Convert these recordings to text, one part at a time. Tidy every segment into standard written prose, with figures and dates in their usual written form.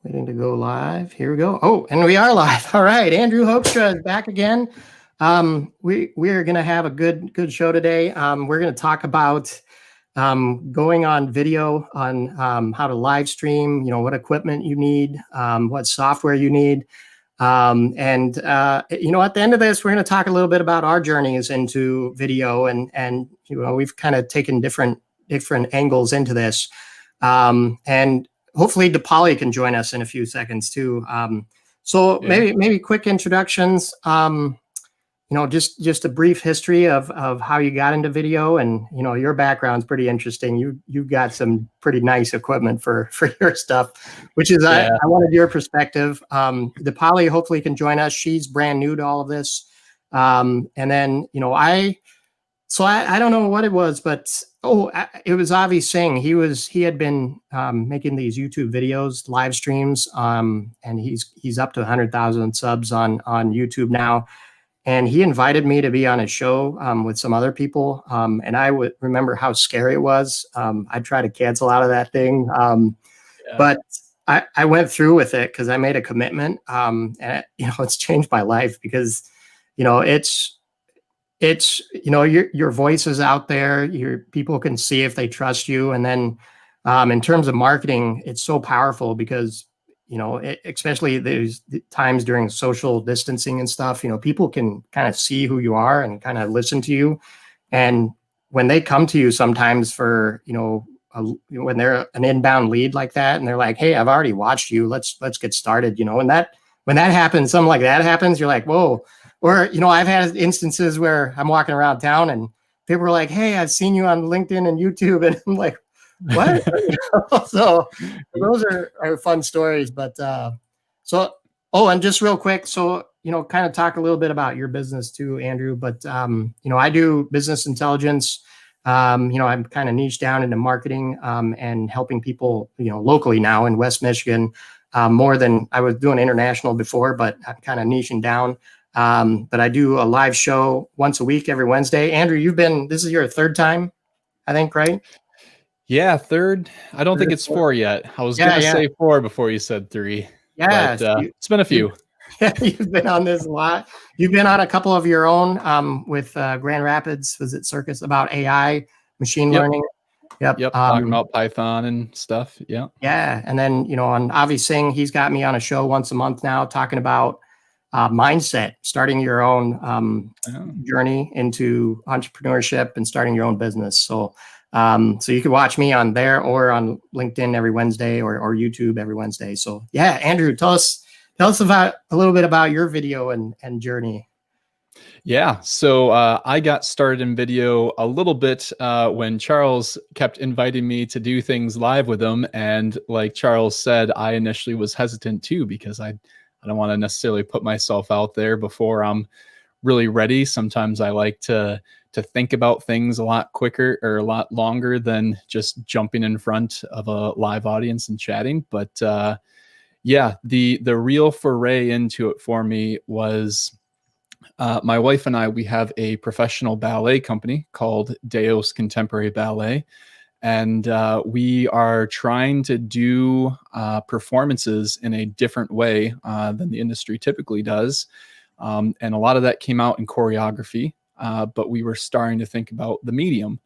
Waiting to go live. Here we go. Oh, and we are live. All right. Andrew Hoekstra is back again. We are going to have a good show today. We're going to talk about going on video on how to live stream, what equipment you need, what software you need. At the end of this, we're going to talk a little bit about our journeys into video and we've kind of taken different angles into this. And hopefully DePauli can join us in a few seconds too. Maybe quick introductions. Just a brief history of how you got into video, and your background's pretty interesting. You've got some pretty nice equipment for your stuff, which is I wanted your perspective. DePauli hopefully can join us. She's brand new to all of this, and then I don't know what it was, but it was Avi Singh. He had been making these YouTube videos, live streams, and he's up to 100,000 subs on YouTube now. And he invited me to be on a show with some other people, and I would remember how scary it was. I tried to cancel out of that thing, but I went through with it because I made a commitment, and it's changed my life because it's your voice is out there. Your people can see if they trust you, and then in terms of marketing, it's so powerful because especially there's times during social distancing and stuff. People can kind of see who you are and kind of listen to you, and when they come to you sometimes for when they're an inbound lead like that, and they're like, "Hey, I've already watched you. Let's get started." When that happens, something like that happens, you're like, "Whoa." Or, I've had instances where I'm walking around town and people are like, "Hey, I've seen you on LinkedIn and YouTube." And I'm like, what? So those are fun stories. But and just real quick. So, kind of talk a little bit about your business too, Andrew. But, I do business intelligence. I'm kind of niche down into marketing and helping people, locally now in West Michigan, more than I was doing international before, but I'm kind of niching down. But I do a live show once a week, every Wednesday. Andrew, this is your third time, I think, right? Yeah, third. I don't think it's 4 yet. I was going to say 4 before you said 3. Yeah. But, it's been a few. You've been on this a lot. You've been on a couple of your own with Grand Rapids. Was it Circus about AI, machine learning? Yep. Talking about Python and stuff. Yeah. Yeah. And then, on Avi Singh, he's got me on a show once a month now talking about mindset, starting your own journey into entrepreneurship and starting your own business. So you can watch me on there or on LinkedIn every Wednesday or YouTube every Wednesday. So yeah, Andrew, tell us about a little bit about your video and journey. Yeah. So I got started in video a little bit when Charles kept inviting me to do things live with him. And like Charles said, I initially was hesitant too, because I don't want to necessarily put myself out there before I'm really ready. Sometimes I like to think about things a lot quicker or a lot longer than just jumping in front of a live audience and chatting. But the real foray into it for me was my wife and I, we have a professional ballet company called Deos Contemporary Ballet. And we are trying to do performances in a different way than the industry typically does. And a lot of that came out in choreography, but we were starting to think about the medium.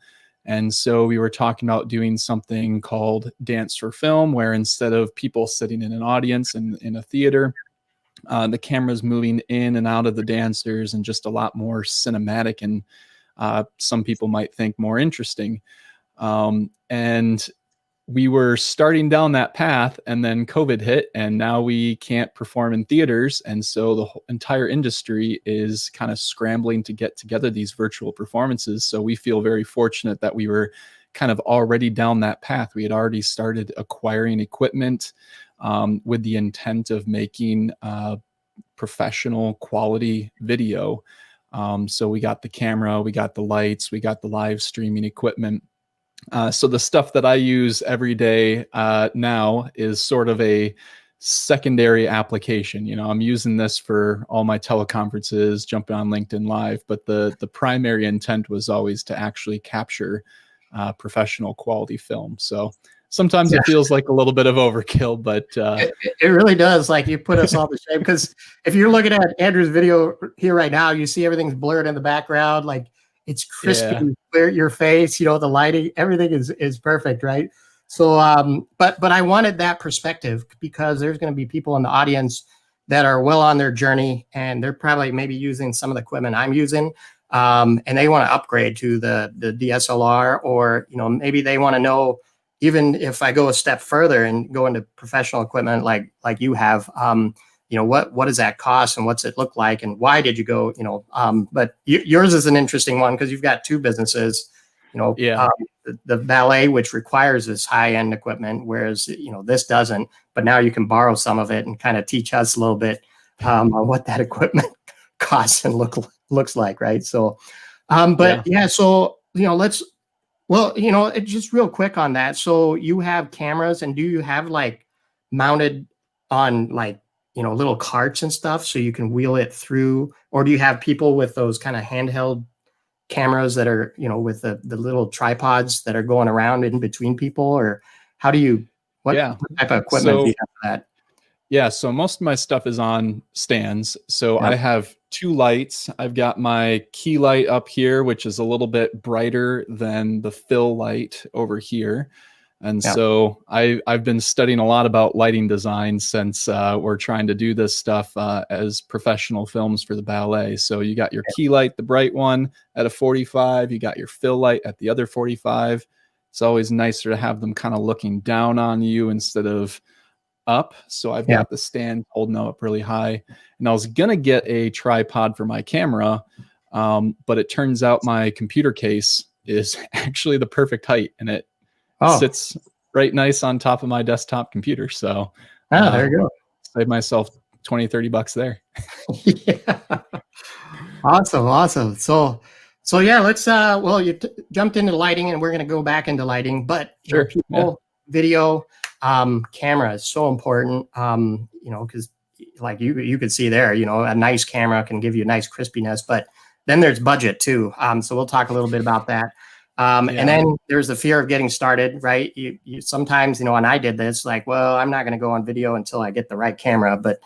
And so we were talking about doing something called dance for film, where instead of people sitting in an audience in a theater, the camera's moving in and out of the dancers and just a lot more cinematic and some people might think more interesting. And we were starting down that path, and then COVID hit, and now we can't perform in theaters. And so the whole entire industry is kind of scrambling to get together these virtual performances. So we feel very fortunate that we were kind of already down that path. We had already started acquiring equipment with the intent of making professional quality video. So we got the camera, we got the lights, we got the live streaming equipment. So the stuff that I use every day now is sort of a secondary application. I'm using this for all my teleconferences, jumping on LinkedIn Live, but the primary intent was always to actually capture professional quality film. So sometimes it feels like a little bit of overkill, but it really does. Like, you put us all to shame, because if you're looking at Andrew's video here right now, you see everything's blurred in the background. Like, it's crispy, clear your face, you know, the lighting, everything is perfect, right? So, but I wanted that perspective, because there's going to be people in the audience that are well on their journey, and they're probably maybe using some of the equipment I'm using, and they want to upgrade to the DSLR, or, you know, maybe they want to know, even if I go a step further and go into professional equipment like you have, you know, what does that cost, and what's it look like, and why did you go, you know, but yours is an interesting one, because you've got two businesses, you know, the ballet, which requires this high-end equipment, whereas, you know, this doesn't, but now you can borrow some of it and kind of teach us a little bit on what that equipment costs and looks like, right? So, but yeah, so, you know, well, you know, just real quick on that. So you have cameras, and do you have like mounted on, like, you know, little carts and stuff so you can wheel it through, or do you have people with those kind of handheld cameras that are, you know, with the little tripods that are going around in between people, or how do you, what type of equipment do you have for that? Yeah, so most of my stuff is on stands. So I have two lights. I've got my key light up here, which is a little bit brighter than the fill light over here. And so I've been studying a lot about lighting design since we're trying to do this stuff as professional films for the ballet. So you got your key light, the bright one, at a 45. You got your fill light at the other 45. It's always nicer to have them kind of looking down on you instead of up. So I've got the stand holding up really high. And I was going to get a tripod for my camera, but it turns out my computer case is actually the perfect height, and it sits right nice on top of my desktop computer. So there you go. Save myself 20, 30 bucks there. Awesome. So yeah, let's, well, you jumped into lighting, and we're going to go back into lighting, but you know, people, video, camera is so important, you know, because like you could see there, you know, a nice camera can give you a nice crispiness, but then there's budget too. So we'll talk a little bit about that. And then there's the fear of getting started, right? You sometimes, you know, and I did this, like, well, I'm not going to go on video until I get the right camera. But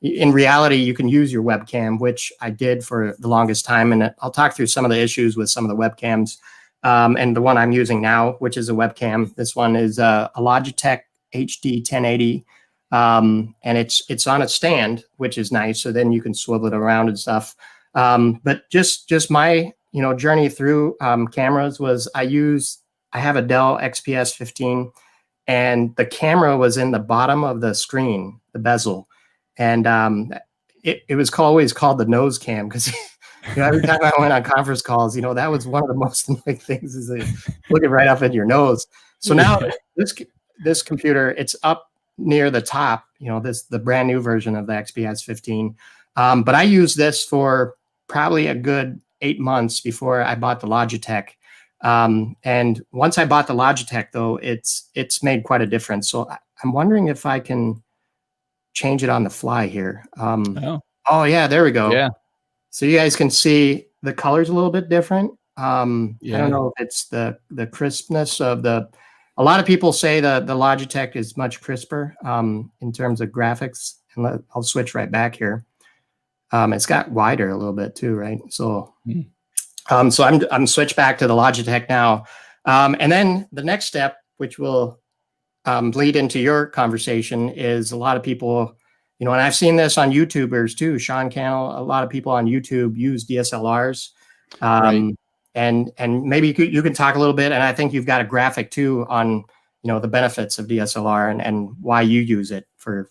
in reality, you can use your webcam, which I did for the longest time. And I'll talk through some of the issues with some of the webcams. And the one I'm using now, which is a webcam, this one is a Logitech HD 1080. And it's on a stand, which is nice. So then you can swivel it around and stuff. But just my, you know, journey through cameras was I have a Dell XPS 15, and the camera was in the bottom of the screen, the bezel. And it was always called the nose cam, because you know, every time I went on conference calls, you know, that was one of the most annoying things, is looking right up in your nose. So now this computer, it's up near the top, you know, the brand new version of the XPS 15. But I used this for probably a good 8 months before I bought the Logitech. And once I bought the Logitech, though, it's made quite a difference. So I'm wondering if I can change it on the fly here. Oh yeah, there we go. Yeah. So you guys can see the color's a little bit different. I don't know if it's the crispness of a lot of people say the Logitech is much crisper in terms of graphics. And I'll switch right back here. It's got wider a little bit too, right? So, so I'm switched back to the Logitech now. And then the next step, which will lead into your conversation, is a lot of people, you know, and I've seen this on YouTubers too. Sean Cannell, a lot of people on YouTube use DSLRs. And maybe you can talk a little bit. And I think you've got a graphic too on, you know, the benefits of DSLR and why you use it for,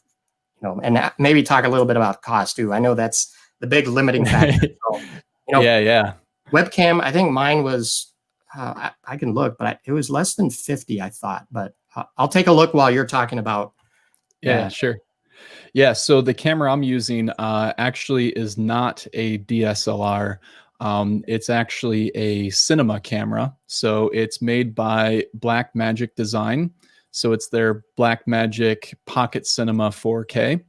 you know, and maybe talk a little bit about cost too. I know that's the big limiting factor. So, you know, webcam, I think mine was, I can look, but it was less than 50, I thought, but I'll take a look while you're talking about. Yeah, sure. Yeah. So the camera I'm using actually is not a DSLR. It's actually a cinema camera. So it's made by Blackmagic Design. So it's their Blackmagic Pocket Cinema 4K.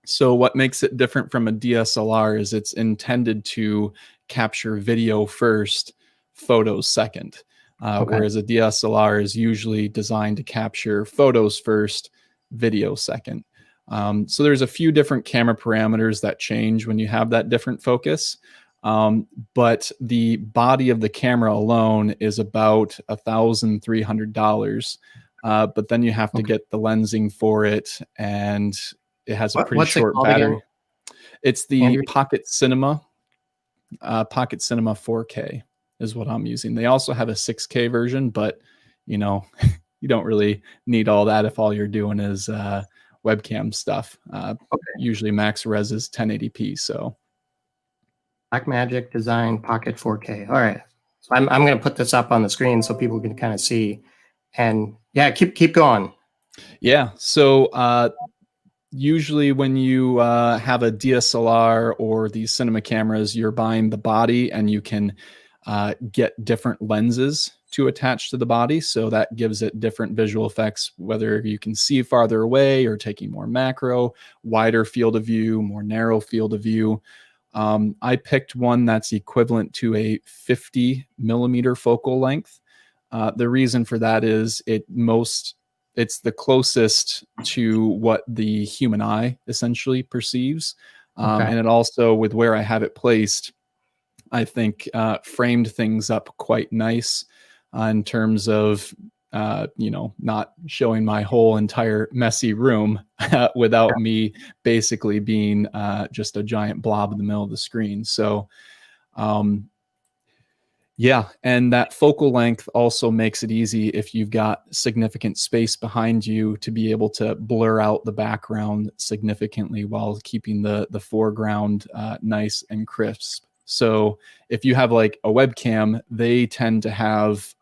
So what makes it different from a DSLR is it's intended to capture video first, photos second. Okay. whereas a DSLR is usually designed to capture photos first, video second. So there's a few different camera parameters that change when you have that different focus. But the body of the camera alone is about $1,300. But then you have to get the lensing for it, and it has a pretty What's it short called battery. again, It's the Andrew? Pocket Cinema 4K is what I'm using. They also have a 6K version, but you know, you don't really need all that if all you're doing is webcam stuff. Usually max res is 1080p. So Blackmagic Design Pocket 4K. All right. So I'm going to put this up on the screen so people can kind of see. And yeah, keep going. yeah. So usually when you have a DSLR or these cinema cameras, you're buying the body, and you can get different lenses to attach to the body. So that gives it different visual effects, whether you can see farther away or taking more macro, wider field of view, more narrow field of view. I picked one that's equivalent to a 50 millimeter focal length. The reason for that is it's the closest to what the human eye essentially perceives. And it also, with where I have it placed, I think framed things up quite nice in terms of, not showing my whole entire messy room without me basically being just a giant blob in the middle of the screen. So, yeah, and that focal length also makes it easy if you've got significant space behind you to be able to blur out the background significantly while keeping the foreground nice and crisp. So if you have like a webcam, they tend to have,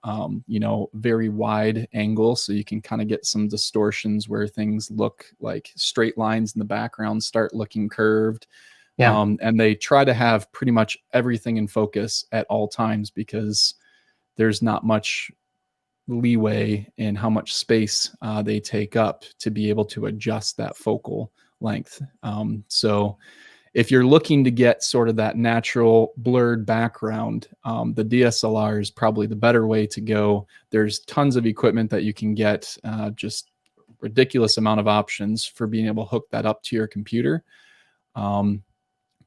very wide angle. So you can kind of get some distortions where things look like straight lines in the background start looking curved. Yeah. And they try to have pretty much everything in focus at all times because there's not much leeway in how much space they take up to be able to adjust that focal length. So if you're looking to get sort of that natural blurred background, the DSLR is probably the better way to go. There's tons of equipment that you can get, just ridiculous amount of options for being able to hook that up to your computer.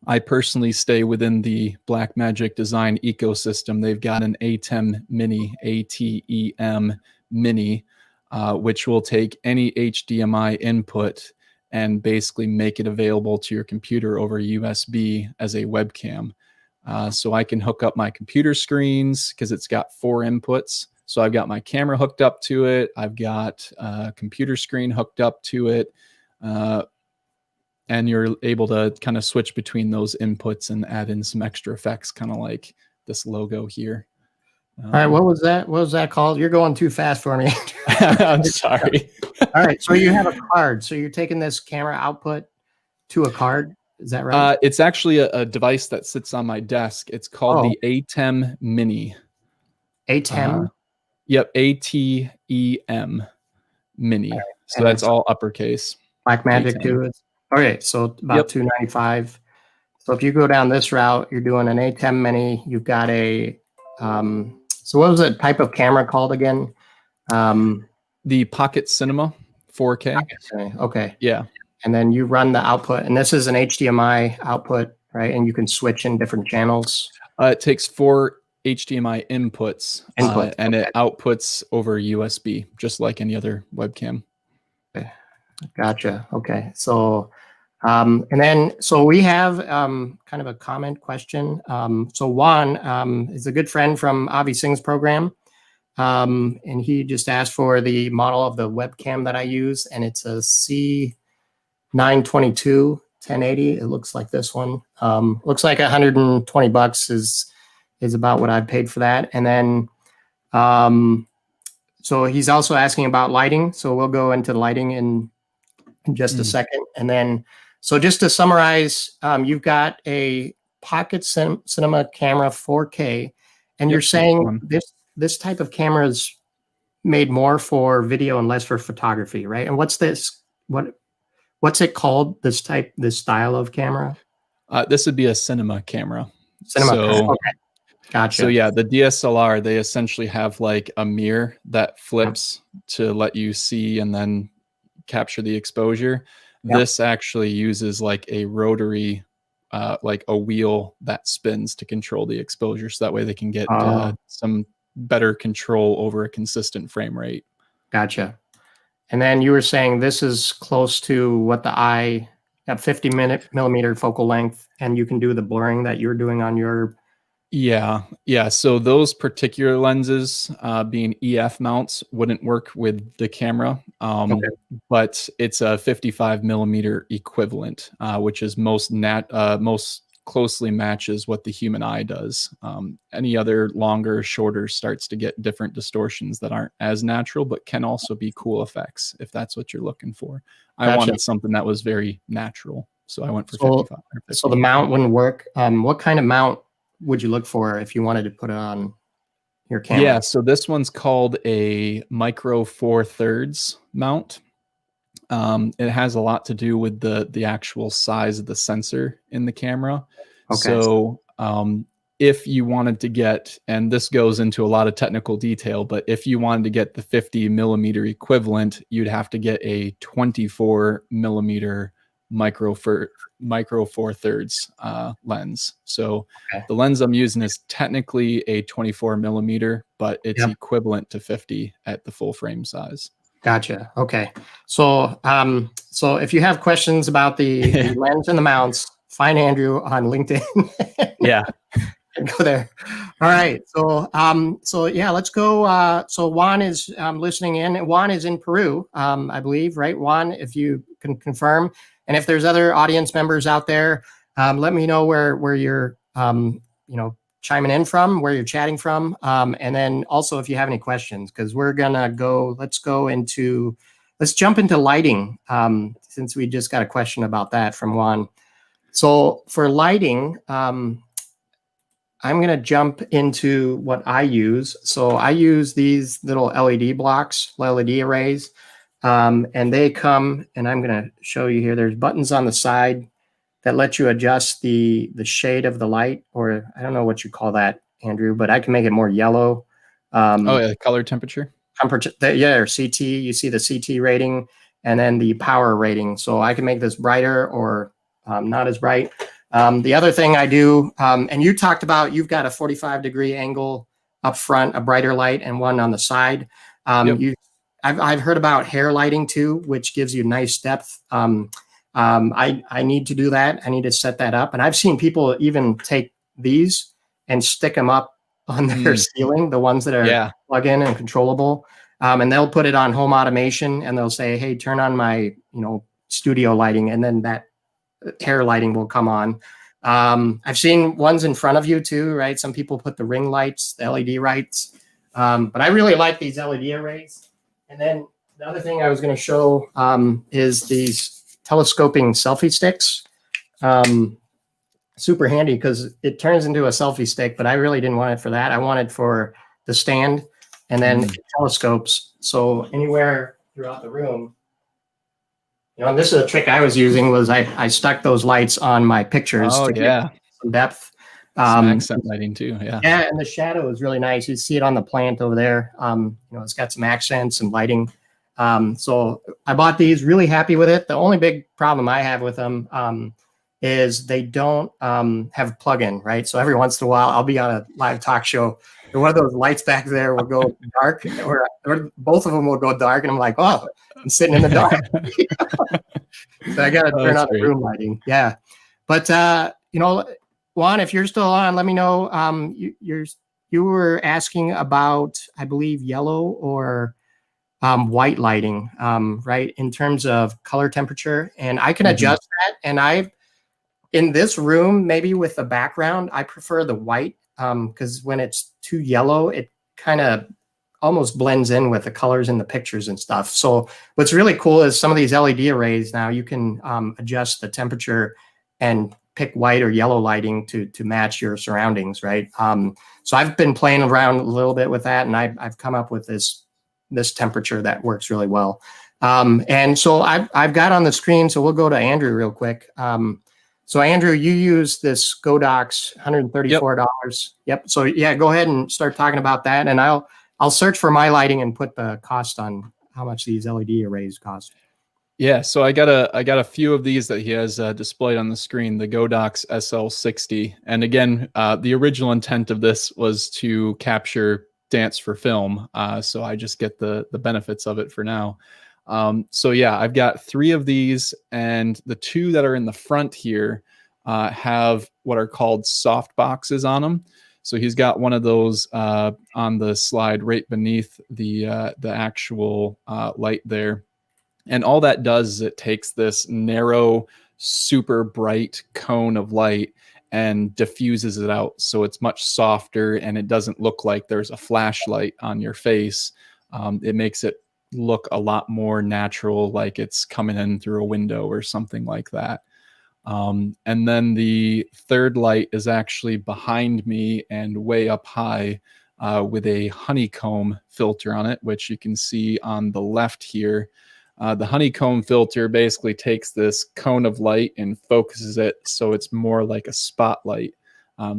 I personally stay within the Blackmagic Design ecosystem. They've got an ATEM Mini, ATEM Mini, which will take any HDMI input and basically make it available to your computer over USB as a webcam. So I can hook up my computer screens because it's got 4 inputs. So I've got my camera hooked up to it. I've got a computer screen hooked up to it. And you're able to kind of switch between those inputs and add in some extra effects, kind of like this logo here. All right, what was that? What was that called? You're going too fast for me. I'm sorry. All right, so you have a card. So you're taking this camera output to a card. Is that right? It's actually a device that sits on my desk. It's called the ATEM Mini. ATEM? Yep, ATEM Mini. Right. So that's all uppercase. Blackmagic too. Okay, so about $295. So if you go down this route, you're doing an ATEM Mini. You've got a so what was the type of camera called again? The Pocket Cinema 4K. Okay. Yeah. And then you run the output, and this is an HDMI output, right? And you can switch in different channels. It takes 4 HDMI inputs, and it outputs over USB, just like any other webcam. Okay. Gotcha. Okay. So, and then, so we have kind of a comment question. So Juan is a good friend from Avi Singh's program. And he just asked for the model of the webcam that I use, and it's a C922 1080. It looks like this one. Looks like $120 is about what I paid for that. And then, so he's also asking about lighting. So we'll go into lighting in just a second. And then, so just to summarize, you've got a Pocket Cinema camera 4K, and you're saying this type of camera is made more for video and less for photography, right? And what's this? What's it called? This style of camera? This would be a cinema camera. Cinema. Okay. Gotcha. So yeah, the DSLR, they essentially have like a mirror that flips to let you see and then capture the exposure. Yep. This actually uses like a rotary, like a wheel that spins to control the exposure. So that way they can get some better control over a consistent frame rate. Gotcha. And then you were saying this is close to what the eye at 50 millimeter focal length, and you can do the blurring that you're doing on your. Yeah. So those particular lenses, being EF mounts, wouldn't work with the camera, but it's a 55 millimeter equivalent, which is most closely matches what the human eye does. Any other longer, shorter starts to get different distortions that aren't as natural, but can also be cool effects if that's what you're looking for. I wanted something that was very natural, so I went for 55. So the mount wouldn't work. What kind of mount would you look for if you wanted to put it on your camera? Yeah, so this one's called a micro 4/3 mount. It has a lot to do with the actual size of the sensor in the camera. Okay. So if you wanted to get, and this goes into a lot of technical detail, but if you wanted to get the 50 millimeter equivalent, you'd have to get a 24 millimeter micro 4/3 lens. So the lens I'm using is technically a 24 millimeter, but it's equivalent to 50 at the full frame size. Gotcha. Okay. So so if you have questions about the lens and the mounts, find Andrew on LinkedIn. Yeah. And go there. All right. So yeah, let's go. So Juan is listening in. Juan is in Peru, I believe, right? Juan, if you can confirm. And if there's other audience members out there, let me know where you're chiming in from, where you're chatting from. And then also if you have any questions, because we're gonna go, let's jump into lighting, since we just got a question about that from Juan. So for lighting, I'm going to jump into what I use. So I use these little LED blocks, LED arrays, and they come, and I'm going to show you here. There's buttons on the side that let you adjust the shade of the light, or I don't know what you call that, Andrew, but I can make it more yellow. Color temperature. Yeah, or CT. You see the CT rating and then the power rating. So I can make this brighter or not as bright. The other thing I do, and you talked about, you've got a 45-degree angle up front, a brighter light, and one on the side. I've heard about hair lighting too, which gives you nice depth. I need to do that. I need to set that up. And I've seen people even take these and stick them up on their ceiling, the ones that are plug-in and controllable. And they'll put it on home automation, and they'll say, hey, turn on my studio lighting, and then that hair lighting will come on. I've seen ones in front of you too, right? Some people put the ring lights, the LED lights, but I really like these LED arrays. And then the other thing I was going to show is these telescoping selfie sticks. Super handy because it turns into a selfie stick, but I really didn't want it for that. I wanted for the stand, and then it telescopes. So anywhere throughout the room, and this is a trick I was using, was I stuck those lights on my pictures to get some depth. Some accent lighting too, Yeah, and the shadow is really nice. You see it on the plant over there. It's got some accents and lighting. So I bought these, really happy with it. The only big problem I have with them is they don't have plug-in, right? So every once in a while, I'll be on a live talk show, and one of those lights back there will go dark, or both of them will go dark, and I'm like, oh, I'm sitting in the dark. So I got to turn on the room lighting. Yeah. But, Juan, if you're still on, let me know. You were asking about, I believe, yellow or white lighting, right? In terms of color temperature. And I can adjust that. And in this room, maybe with the background, I prefer the white because when it's too yellow, it kind of almost blends in with the colors in the pictures and stuff. So what's really cool is some of these LED arrays now, you can adjust the temperature and pick white or yellow lighting to match your surroundings, right? So I've been playing around a little bit with that, and I've come up with this temperature that works really well. And so I've got on the screen, so we'll go to Andrew real quick. So Andrew, you use this Godox $134. Yep. So yeah, go ahead and start talking about that, and I'll search for my lighting and put the cost on how much these LED arrays cost. Yeah, so I got a few of these that he has displayed on the screen, the Godox SL60. And again, the original intent of this was to capture dance for film. So I just get the benefits of it for now. So yeah, I've got 3 of these, and the 2 that are in the front here have what are called soft boxes on them. So he's got one of those on the slide right beneath the actual light there. And all that does is it takes this narrow, super bright cone of light and diffuses it out. So it's much softer, and it doesn't look like there's a flashlight on your face. It makes it look a lot more natural, like it's coming in through a window or something like that. And then the third light is actually behind me and way up high with a honeycomb filter on it, which you can see on the left here. The honeycomb filter basically takes this cone of light and focuses it so it's more like a spotlight.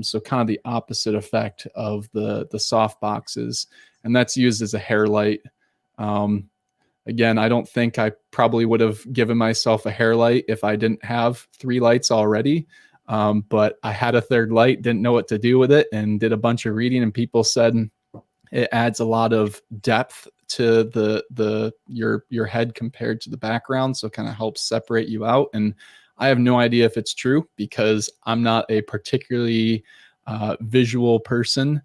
So kind of the opposite effect of the soft boxes, and that's used as a hair light. Again, I don't think I probably would have given myself a hair light if I didn't have 3 lights already. But I had a third light, didn't know what to do with it, and did a bunch of reading, and people said it adds a lot of depth to your head compared to the background, so it kind of helps separate you out. And I have no idea if it's true, because I'm not a particularly visual person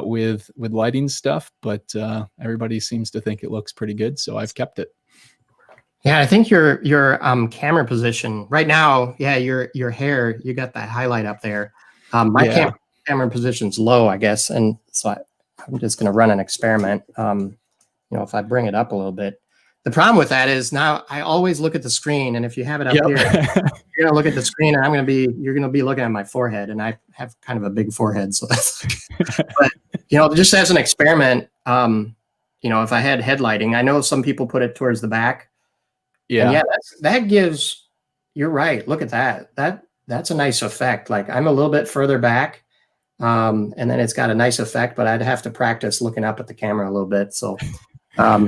with lighting stuff, but everybody seems to think it looks pretty good, so I've kept it. Yeah, I think your camera position right now, yeah, your hair, you got that highlight up there. My camera position's low, I guess, and so I'm just going to run an experiment. If I bring it up a little bit, the problem with that is now I always look at the screen, and if you have it up here, you're going to look at the screen, and you're going to be looking at my forehead, and I have kind of a big forehead, so that's. But just as an experiment, if I had headlighting, I know some people put it towards the back. Yeah, and that gives. You're right. Look at that. That's a nice effect. Like I'm a little bit further back. And then it's got a nice effect, but I'd have to practice looking up at the camera a little bit. So,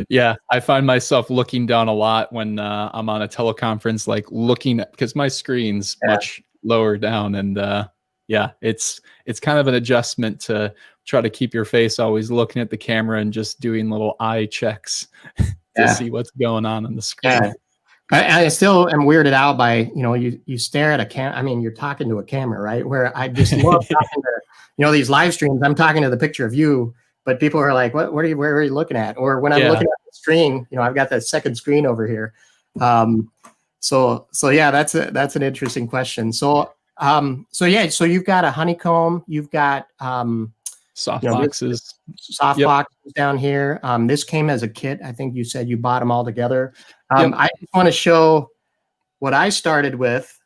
yeah, I find myself looking down a lot when I'm on a teleconference, like looking at, because my screen's much lower down, and it's kind of an adjustment to try to keep your face always looking at the camera and just doing little eye checks to see what's going on the screen. Yeah. I still am weirded out by, you stare at a camera. I mean, you're talking to a camera, right? Where I just love talking to, these live streams, I'm talking to the picture of you, but people are like, where are you looking at? Or when I'm looking at the screen, I've got that second screen over here. So yeah, that's an interesting question. So you've got a honeycomb, you've got, soft boxes, boxes down here. This came as a kit. I think you said you bought them all together. I just want to show what I started with.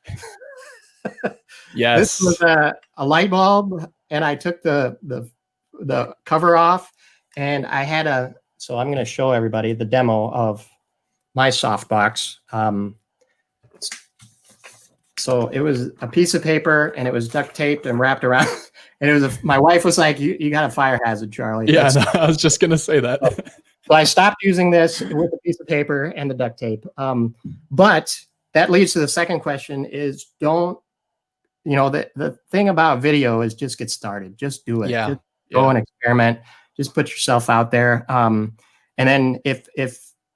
Yes, this was a light bulb, and I took the cover off, and I had so I'm going to show everybody the demo of my softbox. So it was a piece of paper, and it was duct taped and wrapped around. And it was my wife was like, "You got a fire hazard, Charlie." Yeah, I was just going to say that. So I stopped using this with a piece of paper and the duct tape. But that leads to the second question: is the thing about video is just get started, just do it, just go and experiment, just put yourself out there. And then if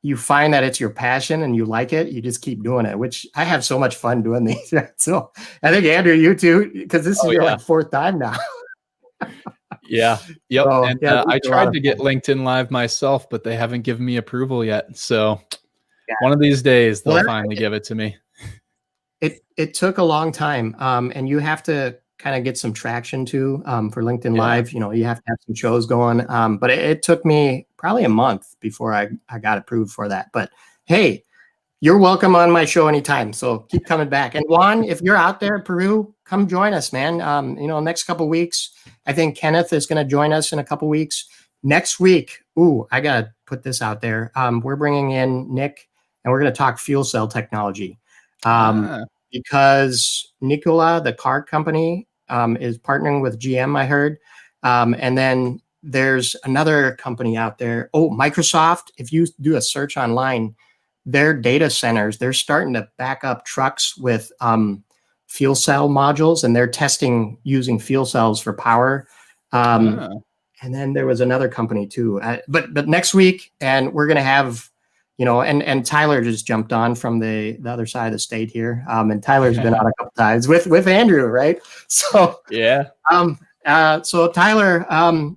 you find that it's your passion and you like it, you just keep doing it, which I have so much fun doing these. So I think, Andrew, you too, because this is your like 4th time now. Yeah. Yep. So, and I tried to get LinkedIn Live myself, but they haven't given me approval yet. So one of these days they'll finally give it to me. It took a long time. And you have to kind of get some traction too for LinkedIn Live. You have to have some shows going. But it took me probably a month before I got approved for that. But hey, you're welcome on my show anytime. So keep coming back. And Juan, if you're out there, Peru, come join us, man. Next couple of weeks, I think Kenneth is going to join us in a couple of weeks. Next week, I got to put this out there. We're bringing in Nick, and we're going to talk fuel cell technology. because Nikola, the car company, is partnering with GM, I heard. And then there's another company out there. Oh, Microsoft. If you do a search online, their data centers, they're starting to back up trucks with fuel cell modules, and they're testing using fuel cells for power. And then there was another company too. But next week, and we're going to have, you know, and Tyler just jumped on from the other side of the state here. And Tyler's been on a couple times with Andrew, right? So yeah. So Tyler,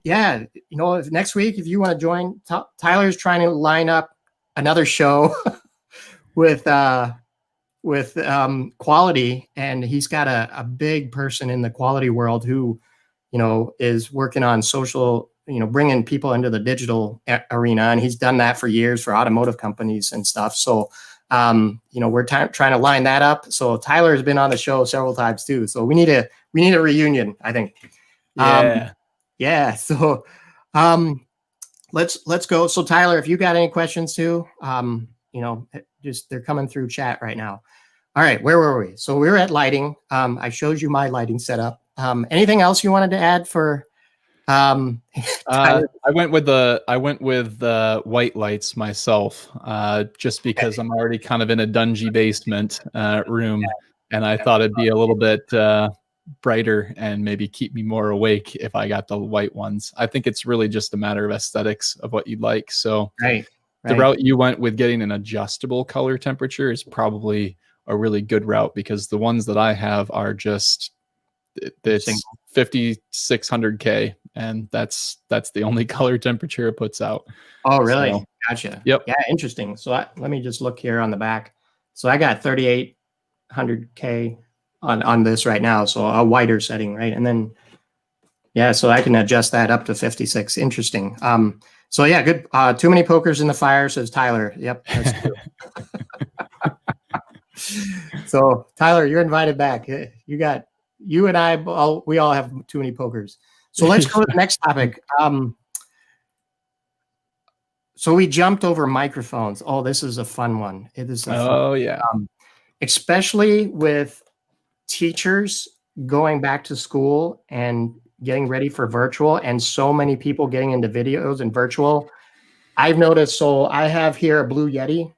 yeah, you know, if next week, if you want to join, Tyler's trying to line up another show with quality, and he's got a big person in the quality world who, you know, is working on social, you know, bringing people into the digital arena, and he's done that for years for automotive companies and stuff. So, you know, we're trying to line that up. So Tyler has been on the show several times too. So we need a reunion, I think. Yeah. So, let's go. So Tyler, if you got any questions too, you know, just they're coming through chat right now. All right, where were we? So we were at lighting. I showed you my lighting setup. Anything else you wanted to add for? I went with the white lights myself, just because I'm already kind of in a dungy basement room, and I thought it'd be a little bit brighter and maybe keep me more awake if I got the white ones. I think it's really just a matter of aesthetics of what you'd like. So the route you went with getting an adjustable color temperature is probably a really good route, because the ones that I have are just, it's 5600K, and that's the only color temperature it puts out. Oh, really? So, gotcha. Yep. Yeah, interesting. So let me just look here on the back. So I got 3800K on this right now, so a wider setting, right? And then, yeah, so I can adjust that up to 56. Interesting. So yeah, good. Too many pokers in the fire, says Tyler. Yep, that's true. So Tyler, you're invited back. You and I, we all have too many pokers. So let's go to the next topic. So we jumped over microphones. Oh, this is a fun one. It is. Yeah. Especially with teachers going back to school and getting ready for virtual, and so many people getting into videos and virtual. I've noticed. So I have here a Blue Yeti.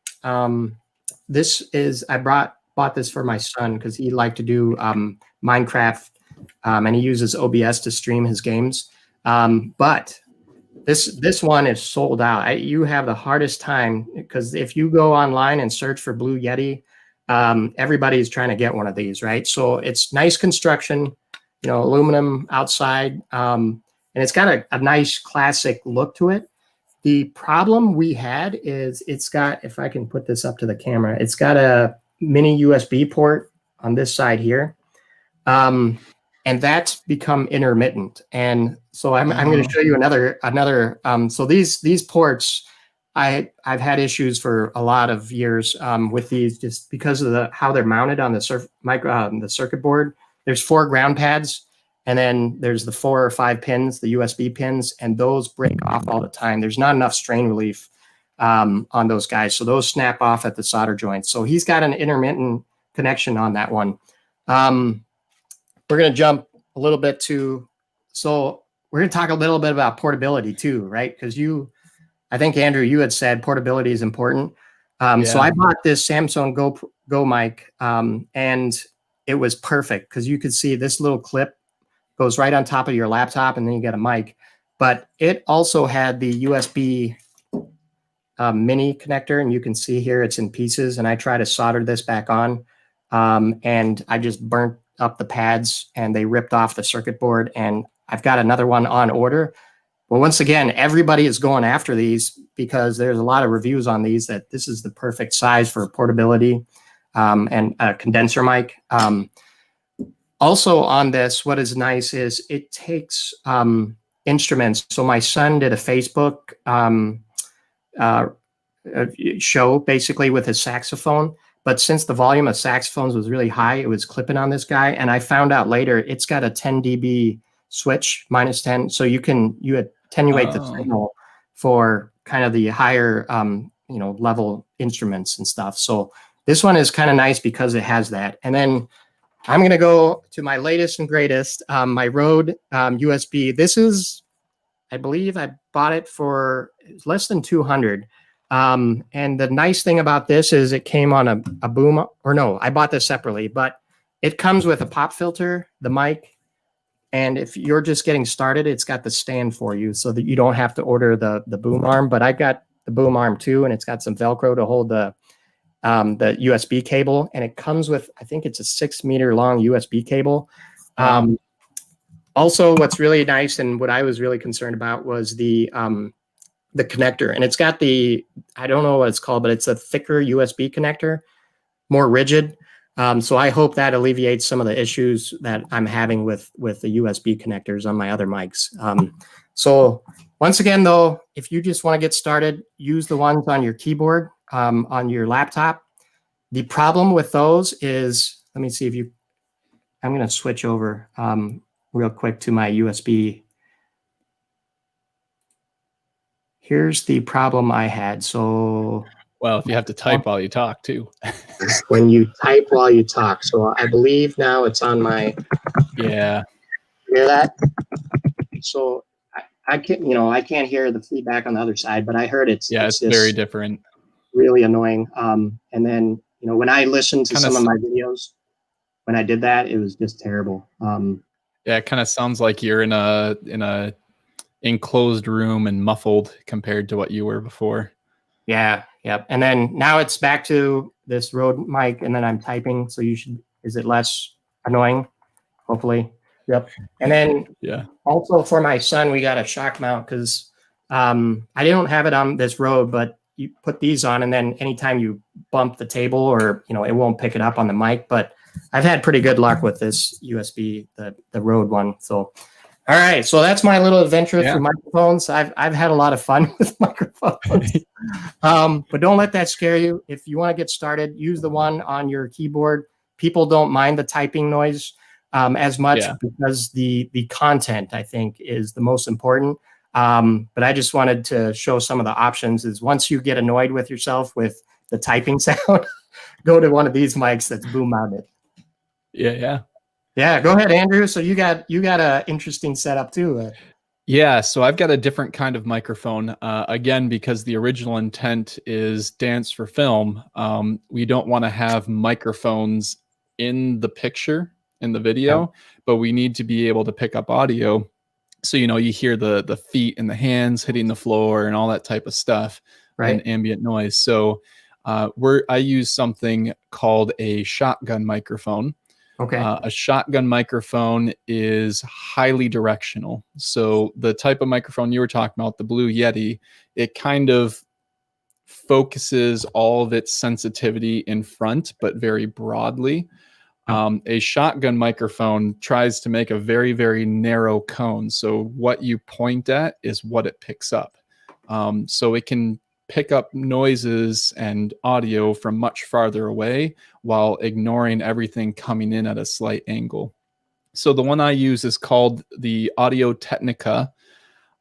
This is, I bought this for my son because he liked to do Minecraft, and he uses OBS to stream his games. But this one is sold out. You have the hardest time, because if you go online and search for Blue Yeti, everybody's trying to get one of these, right? So it's nice construction, you know, aluminum outside, and it's got a nice classic look to it. The problem we had is it's got, if I can put this up to the camera, it's got a mini USB port on this side here. And that's become intermittent. And so I'm going to show you another, so these ports, I've had issues for a lot of years with these, just because of how they're mounted on the circuit board. There's 4 ground pads, and then there's the 4 or 5 pins, the USB pins, and those break off all the time. There's not enough strain relief on those guys. So those snap off at the solder joints. So he's got an intermittent connection on that one. We're going to jump a little bit so we're going to talk a little bit about portability too, right? Because I think, Andrew, you had said portability is important. So I bought this Samson Go mic, and it was perfect because you could see this little clip goes right on top of your laptop, and then you get a mic. But it also had the USB mini connector, and you can see here it's in pieces. And I try to solder this back on, and I just burnt up the pads, and they ripped off the circuit board. And I've got another one on order. Well, once again, everybody is going after these because there's a lot of reviews on these that this is the perfect size for portability, and a condenser mic. Also on this, what is nice is it takes instruments. So my son did a Facebook show basically with his saxophone. But since the volume of saxophones was really high, it was clipping on this guy. And I found out later it's got a 10 dB switch, -10. So you attenuate the signal for kind of the higher level instruments and stuff. So this one is kind of nice because it has that. And then I'm going to go to my latest and greatest, my Rode USB. This is, I believe I bought it for less than 200. And the nice thing about this is it came on a boom, or no, I bought this separately, but it comes with a pop filter, the mic, and if you're just getting started, it's got the stand for you so that you don't have to order the boom arm. But I got the boom arm too, and it's got some Velcro to hold the USB cable, and it comes with, I think it's a 6-meter long USB cable. Also, what's really nice and what I was really concerned about was the connector, and it's got the, I don't know what it's called, but it's a thicker USB connector, more rigid. So I hope that alleviates some of the issues that I'm having with the USB connectors on my other mics. So once again, though, if you just want to get started, use the ones on your keyboard, on your laptop. The problem with those is, let me see if you, I'm going to switch over real quick to my USB. Here's the problem I had. So, well, if you have to type while you talk too. When you type while you talk. So I believe now it's on my. Yeah. Hear that? So I can't, I can't hear the feedback on the other side, but I heard it's. Yeah, it's very different. Really annoying. And then when I listened to some of my videos, when I did that, it was just terrible. Yeah, it kind of sounds like you're in a enclosed room and muffled compared to what you were before. Yeah, yep. And then now it's back to this Rode mic, and then I'm typing. So is it less annoying? Hopefully. Yep. And then yeah. Also for my son, we got a shock mount because I don't have it on this Rode, but you put these on, and then anytime you bump the table or, it won't pick it up on the mic. But I've had pretty good luck with this USB, the Rode one. So, all right. So that's my little adventure through microphones. I've had a lot of fun with microphones. But don't let that scare you. If you want to get started, use the one on your keyboard. People don't mind the typing noise as much because the content, I think, is the most important. But I just wanted to show some of the options. Is once you get annoyed with yourself with the typing sound, go to one of these mics that's boom mounted. Yeah. Go ahead, Andrew. So you got a interesting setup too. Yeah. So I've got a different kind of microphone. Again, because the original intent is dance for film. We don't want to have microphones in the picture in the video, but we need to be able to pick up audio. So, you hear the feet and the hands hitting the floor and all that type of stuff, and ambient noise. So I use something called a shotgun microphone. Okay. A shotgun microphone is highly directional. So the type of microphone you were talking about, the Blue Yeti, it kind of focuses all of its sensitivity in front, but very broadly. A shotgun microphone tries to make a very, very narrow cone. So what you point at is what it picks up. So it can pick up noises and audio from much farther away while ignoring everything coming in at a slight angle. So the one I use is called the Audio Technica.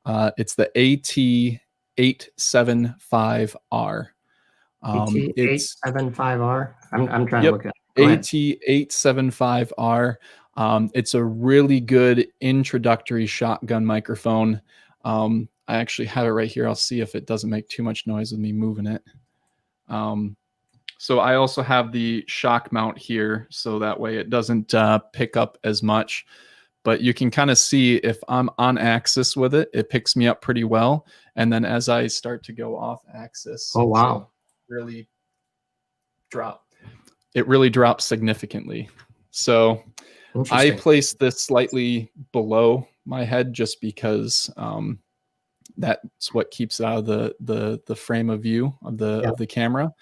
It's the AT875R. AT875R. I'm trying to look at it. AT875R. It's a really good introductory shotgun microphone. I actually have it right here. I'll see if it doesn't make too much noise with me moving it. So I also have the shock mount here, so that way it doesn't pick up as much. But you can kind of see if I'm on axis with it, it picks me up pretty well. And then as I start to go off axis, oh wow, really drop. It really drops significantly. So I place this slightly below my head just because that's what keeps it out of the frame of view of the camera.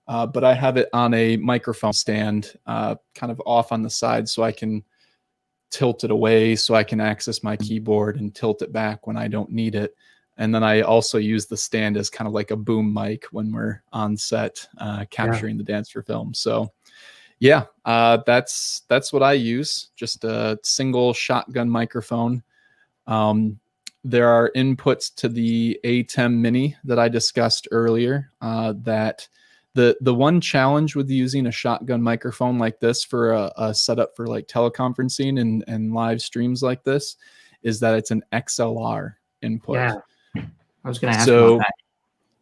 But I have it on a microphone stand, kind of off on the side, so I can tilt it away so I can access my keyboard and tilt it back when I don't need it. And then I also use the stand as kind of like a boom mic when we're on set capturing the dance for film. So yeah, that's what I use. Just a single shotgun microphone. There are inputs to the ATEM Mini that I discussed earlier that The one challenge with using a shotgun microphone like this for a setup for like teleconferencing and live streams like this is that it's an XLR input. Yeah, I was going to ask about So that.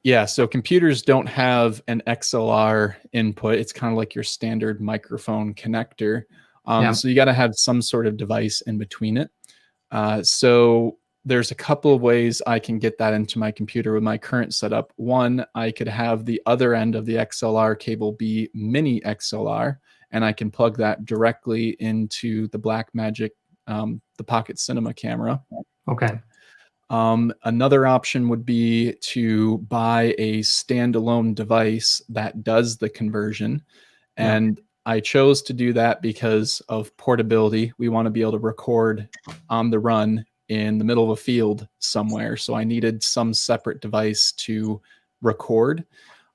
yeah, so computers don't have an XLR input. It's kind of like your standard microphone connector. Yeah. So you got to have some sort of device in between it. So there's a couple of ways I can get that into my computer with my current setup. One, I could have the other end of the XLR cable be mini XLR, and I can plug that directly into the Blackmagic, the Pocket Cinema camera. Okay. Another option would be to buy a standalone device that does the conversion. And I chose to do that because of portability. We want to be able to record on the run in the middle of a field somewhere. So I needed some separate device to record.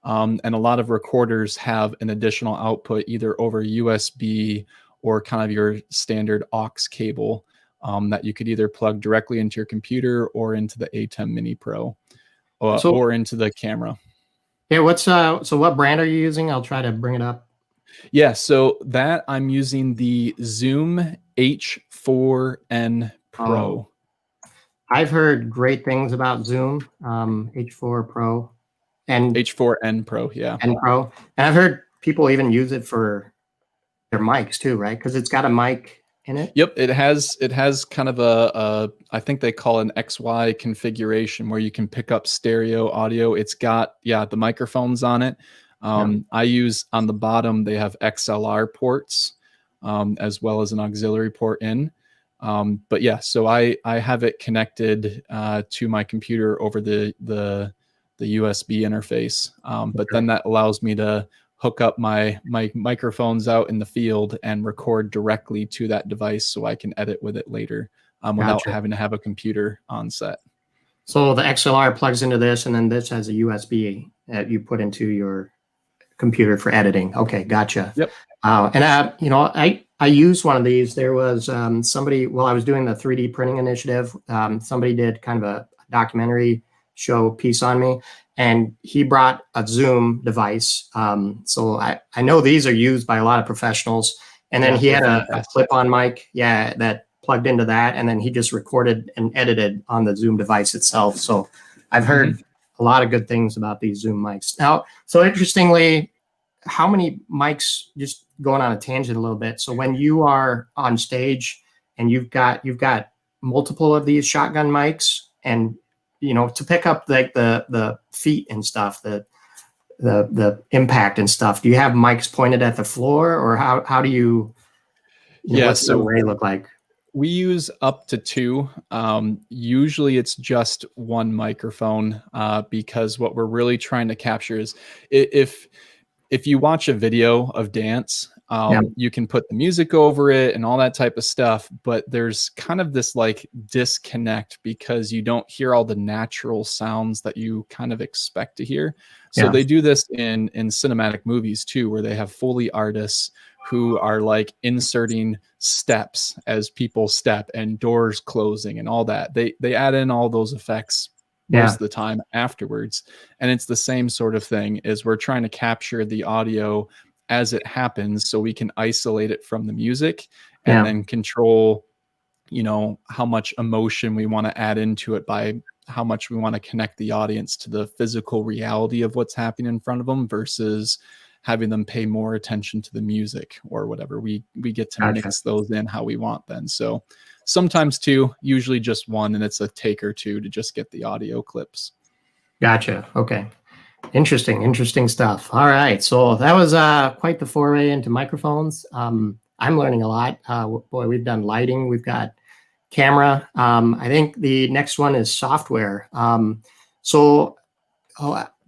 And a lot of recorders have an additional output either over USB or kind of your standard aux cable that you could either plug directly into your computer or into the ATEM Mini Pro or into the camera. Yeah, what's so what brand are you using? I'll try to bring it up. Yeah, so that I'm using the Zoom H4n Pro. Oh, I've heard great things about Zoom H4 Pro and H4n Pro, yeah. N Pro. And I've heard people even use it for their mics too, right? Because it's got a mic in it. Yep, it has kind of a I think they call it an XY configuration where you can pick up stereo audio. It's got the microphones on it. I use on the bottom, they have XLR ports as well as an auxiliary port in. But yeah, so I have it connected to my computer over the USB interface. But then that allows me to hook up my microphones out in the field and record directly to that device so I can edit with it later without having to have a computer on set. So the XLR plugs into this, and then this has a USB that you put into your computer for editing. Okay, gotcha. Yep. And you know, I used one of these. There was somebody, while I was doing the 3D printing initiative, somebody did kind of a documentary show piece on me, and he brought a Zoom device. So I know these are used by a lot of professionals. And then he had a clip-on mic, that plugged into that, and then he just recorded and edited on the Zoom device itself. So I've heard a lot of good things about these Zoom mics. Now, so interestingly, how many mics, just going on a tangent a little bit. So when you are on stage and you've got multiple of these shotgun mics, and you know, to pick up like the feet and stuff, the impact and stuff, do you have mics pointed at the floor, or how do you what's the array look like? We use up to 2. Usually it's just one microphone because what we're really trying to capture is if you watch a video of dance, you can put the music over it and all that type of stuff, but there's kind of this like disconnect because you don't hear all the natural sounds that you kind of expect to hear. So they do this in cinematic movies too, where they have Foley artists who are like inserting steps as people step and doors closing and all that. They add in all those effects most of the time afterwards. And it's the same sort of thing, is we're trying to capture the audio as it happens so we can isolate it from the music and then control, you know, how much emotion we want to add into it by how much we want to connect the audience to the physical reality of what's happening in front of them versus having them pay more attention to the music or whatever. We get to mix those in how we want then. So sometimes 2, usually just 1, and it's a take or 2 to just get the audio clips. Gotcha. Okay. Interesting stuff. All right. So that was quite the foray into microphones. I'm learning a lot. Boy, we've done lighting. We've got camera. I think the next one is software.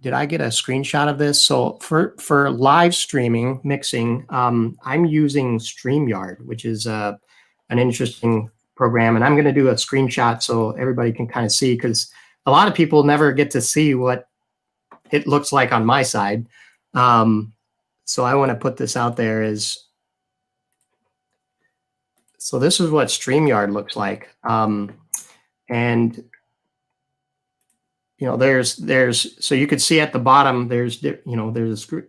Did I get a screenshot of this? So for live streaming mixing, I'm using Streamyard, which is an interesting program. And I'm going to do a screenshot so everybody can kind of see, because a lot of people never get to see what it looks like on my side. So I want to put this out there so this is what StreamYard looks like. And so you could see at the bottom, there's a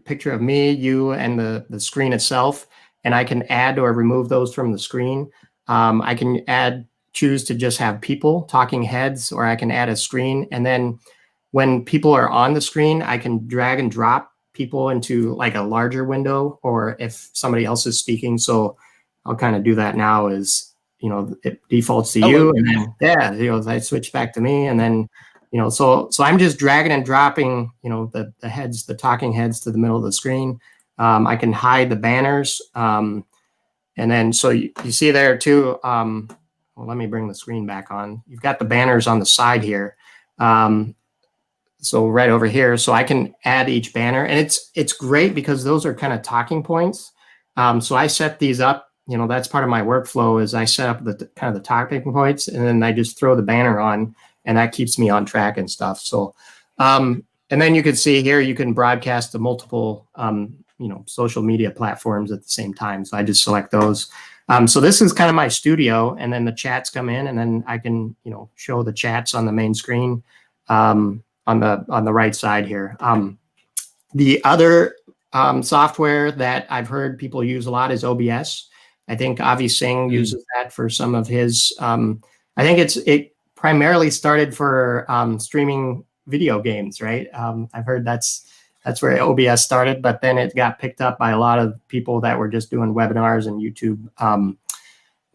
picture of me, you, and the screen itself, and I can add or remove those from the screen. I can choose to just have people, talking heads, or I can add a screen. And then when people are on the screen, I can drag and drop people into like a larger window, or if somebody else is speaking. So I'll kind of do that now is, it defaults to you, and then, I switch back to me, and then, so I'm just dragging and dropping, the heads, the talking heads to the middle of the screen. I can hide the banners. And then, so you see there too, well, let me bring the screen back on. You've got the banners on the side here. So right over here, so I can add each banner, and it's great because those are kind of talking points. So I set these up, that's part of my workflow is I set up the kind of the talking points, and then I just throw the banner on, and that keeps me on track and stuff. So, and then you can see here, you can broadcast to multiple, social media platforms at the same time. So I just select those. So this is kind of my studio, and then the chats come in, and then I can, show the chats on the main screen, on the right side here. The other software that I've heard people use a lot is OBS. I think Avi Singh uses that for some of his. I think it primarily started for streaming video games, right? I've heard that's where OBS started, but then it got picked up by a lot of people that were just doing webinars and YouTube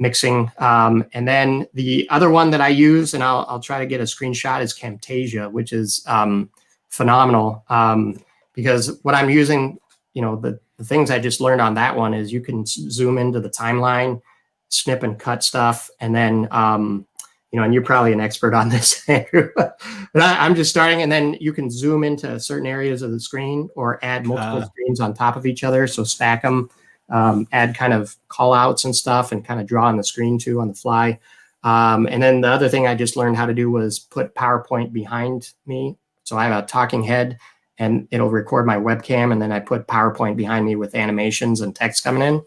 mixing. And then the other one that I use, and I'll try to get a screenshot, is Camtasia, which is phenomenal, because what I'm using, the things I just learned on that one is you can zoom into the timeline, snip and cut stuff, and then, and you're probably an expert on this, Andrew, but I'm just starting, and then you can zoom into certain areas of the screen or add multiple screens on top of each other, so stack them. Add kind of call outs and stuff, and kind of draw on the screen too on the fly. And then the other thing I just learned how to do was put PowerPoint behind me. So I have a talking head, and it'll record my webcam, and then I put PowerPoint behind me with animations and text coming in.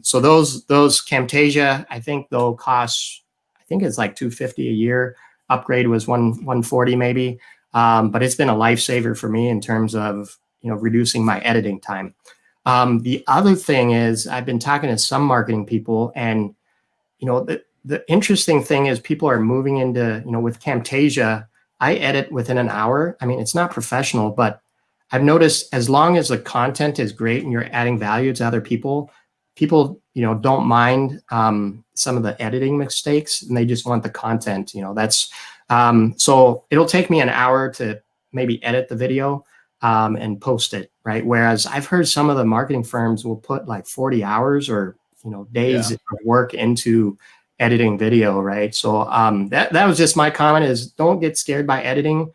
So those Camtasia, I think they'll cost, I think it's like $250 a year. Upgrade was $140 maybe. But it's been a lifesaver for me in terms of, reducing my editing time. The other thing is I've been talking to some marketing people, and, the interesting thing is people are moving into, with Camtasia, I edit within an hour. I mean, it's not professional, but I've noticed as long as the content is great and you're adding value to other people, don't mind some of the editing mistakes, and they just want the content, that's, so it'll take me an hour to maybe edit the video and post it, right? Whereas I've heard some of the marketing firms will put like 40 hours or, days of work into editing video, right? So that was just my comment is don't get scared by editing.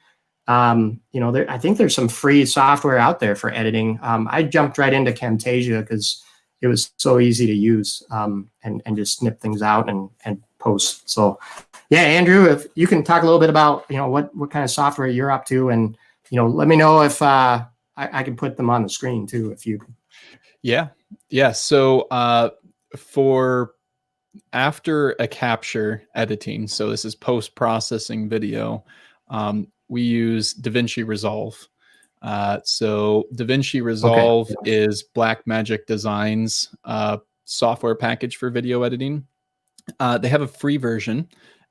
I think there's some free software out there for editing. I jumped right into Camtasia because it was so easy to use and just snip things out and post. So yeah, Andrew, if you can talk a little bit about, what kind of software you're up to, and, let me know if I can put them on the screen too, if you. Yeah. So for after a capture editing, so this is post-processing video, we use Davinci Resolve. So Davinci Resolve is Blackmagic Design's software package for video editing. They have a free version,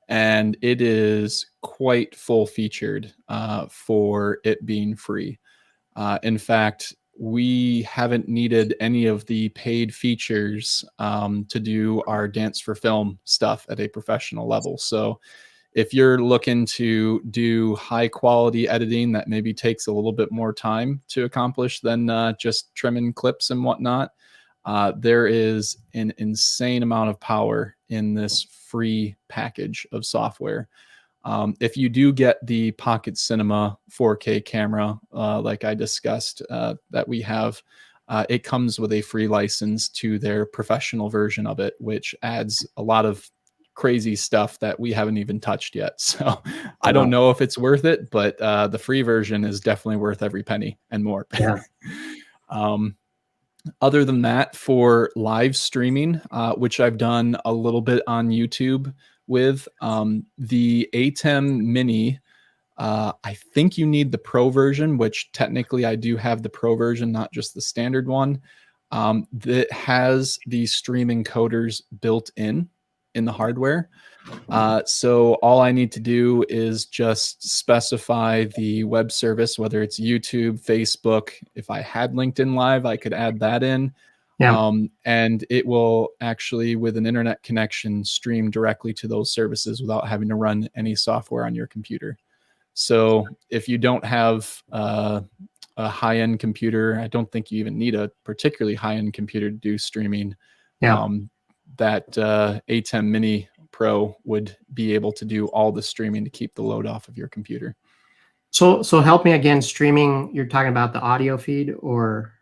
and it is quite full-featured for it being free. In fact, we haven't needed any of the paid features to do our dance for film stuff at a professional level. So if you're looking to do high quality editing that maybe takes a little bit more time to accomplish than just trimming clips and whatnot, there is an insane amount of power in this free package of software. If you do get the Pocket Cinema 4K camera, like I discussed, that we have, it comes with a free license to their professional version of it, which adds a lot of crazy stuff that we haven't even touched yet. So I don't know if it's worth it, but the free version is definitely worth every penny and more. Yeah. Other than that, for live streaming, which I've done a little bit on YouTube with, the ATEM Mini I think you need the pro version, which technically I do have the pro version, not just the standard one, that has the stream encoders built in the hardware. So all I need to do is just specify the web service, whether it's YouTube, Facebook. If I had LinkedIn Live, I could add that in. Yeah. And it will actually, with an internet connection, stream directly to those services without having to run any software on your computer. So if you don't have a high-end computer, I don't think you even need a particularly high-end computer to do streaming. Yeah. That A10 Mini Pro would be able to do all the streaming to keep the load off of your computer. So help me again. Streaming, you're talking about the audio feed, or?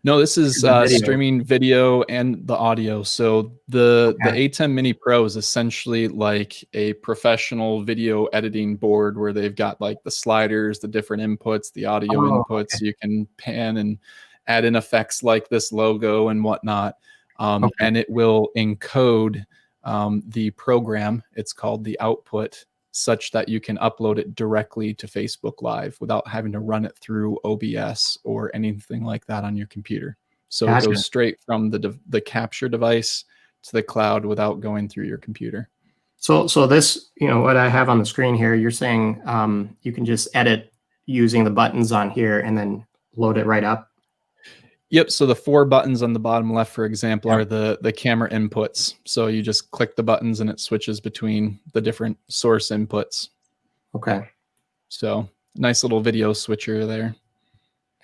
No, this is streaming video and the audio. So the A10 Mini Pro is essentially like a professional video editing board where they've got like the sliders, the different inputs, the audio inputs. Okay. You can pan and add in effects like this logo and whatnot. And it will encode the program. It's called the output, such that you can upload it directly to Facebook Live without having to run it through OBS or anything like that on your computer. So it goes straight from the capture device to the cloud without going through your computer. So this, what I have on the screen here, you're saying you can just edit using the buttons on here and then load it right up? Yep. So the 4 buttons on the bottom left, for example, are the camera inputs. So you just click the buttons and it switches between the different source inputs. Okay. So nice little video switcher there.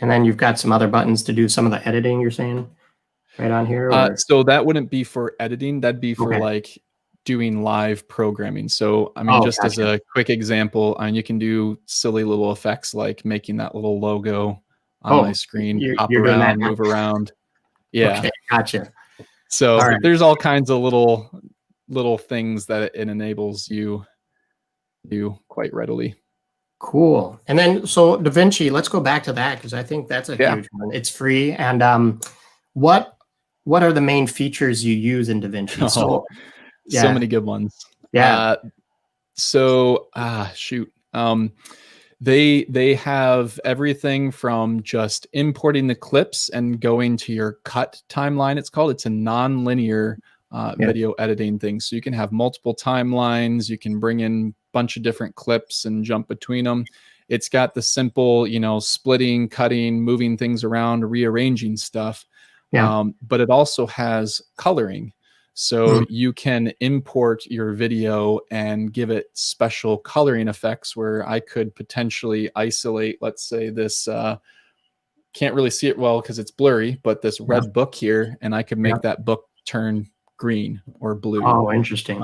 And then you've got some other buttons to do some of the editing, you're saying, right on here? So that wouldn't be for editing. That'd be for like doing live programming. So, I mean, just as a quick example, you can do silly little effects like making that little logo on my screen, pop around, move around. Yeah. Okay, gotcha. So there's all kinds of little things that it enables you to do quite readily. Cool. And then, so Davinci, let's go back to that because I think that's a huge one. It's free. And what are the main features you use in Davinci? So many good ones. Yeah. Shoot. They have everything from just importing the clips and going to your cut timeline. It's a non-linear video editing thing. So you can have multiple timelines. You can bring in a bunch of different clips and jump between them. It's got the simple, splitting, cutting, moving things around, rearranging stuff. But it also has coloring. So you can import your video and give it special coloring effects where I could potentially isolate, let's say this, can't really see it well because it's blurry, but this red book here, and I could make that book turn green or blue. Oh, interesting.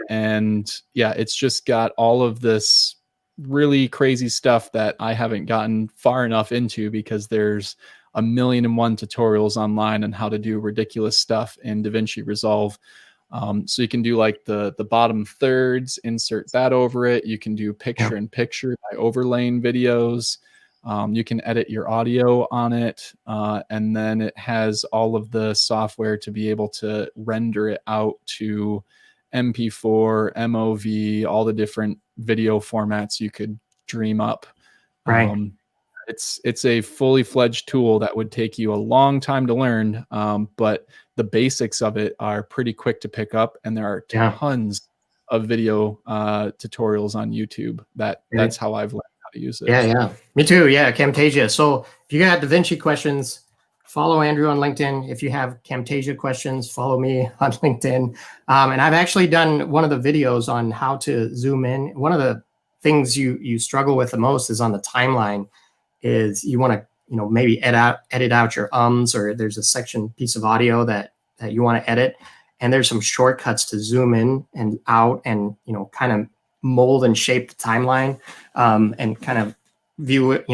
And yeah, it's just got all of this really crazy stuff that I haven't gotten far enough into because there's 1,000,001 tutorials online on how to do ridiculous stuff in DaVinci Resolve. So you can do like the bottom thirds, insert that over it. You can do picture in picture by overlaying videos. You can edit your audio on it. And then it has all of the software to be able to render it out to MP4, MOV, all the different video formats you could dream up. Right. It's a fully fledged tool that would take you a long time to learn, but the basics of it are pretty quick to pick up, and there are tons of video tutorials on YouTube. That's how I've learned how to use it. Yeah, me too. Yeah, Camtasia. So if you got DaVinci questions, follow Andrew on LinkedIn. If you have Camtasia questions, follow me on LinkedIn. And I've actually done one of the videos on how to zoom in. One of the things you struggle with the most is on the timeline. Is you want to maybe edit out your or there's a piece of audio that you want to edit, and there's some shortcuts to zoom in and out and kind of mold and shape the timeline, and kind of view it,